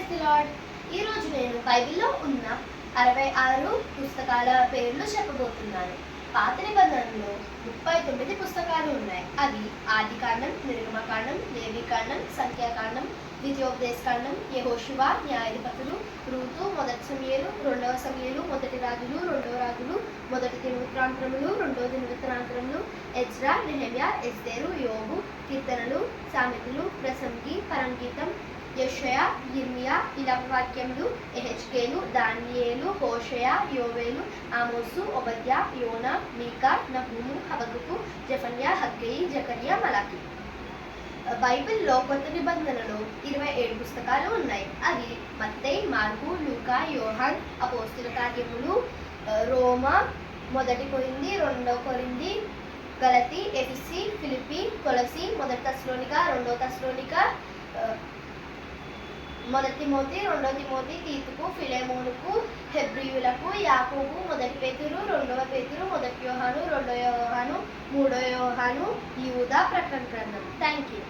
Praise the lord. ఈరోజు నేను బైబిల్లో ఉన్న 66 పుస్తకాల పేర్లు చెప్పబోతున్నాను. పాత నిబంధనలో 39 పుస్తకాలు ఉన్నాయి. అవి ఆదికాండం, నిర్గమకాండం, లేవీకాండం, సంఖ్యాకాండం, ద్వితీయోపదేశకాండం, యెహోషువ, న్యాయాధిపతులు, రూతు, మొదటి సమూయేలు, రెండవ సమూయేలు, మొదటి రాజులు, రెండవ రాజులు, మొదటి దినవృత్తాంతములు, రెండవ దినవృత్తాంతములు, ఎజ్రా, నెహెమ్యా, ఎస్తేరు, యోబు, కీర్తనలు, సామెతలు, ప్రసంగి, పరంగీతం, యెషయా, యిర్మియా, ఇలావాక్యములు, యెహెజ్కేలు, దానియేలు, హోషేయ, యోవేలు, ఆమోసు, ఓబద్యా, యోనా, మీకా, నహూము, హబక్కుకు, జెఫన్యా, హగ్గయి, జకర్యా, మలాకి. బైబిల్లో కొత్త నిబంధనలో 27 పుస్తకాలు ఉన్నాయి. అవి మత్తయి, మార్కు, లూకా, యోహాన్, అపోస్తుల కార్యములు, రోమా, మొదటి కొరింథీ, రెండవ కొరింథీ, గలతీ, ఎఫెసీ, ఫిలిప్పీ, కొలసీ, మొదటి తెస్సలోనిక, రెండవ తెస్సలోనిక, మొదటి తిమోతి, రెండవ తిమోతి, తీతుకు, ఫిలెమోనుకు, హెబ్రీయులకు, యాకోబు, మొదటి పేతురు, రెండవ పేతురు, మొదటి యోహాను, రెండవ యోహాను, మూడవ యోహాను, యూదా, ప్రకటన గ్రంథం. Thank you.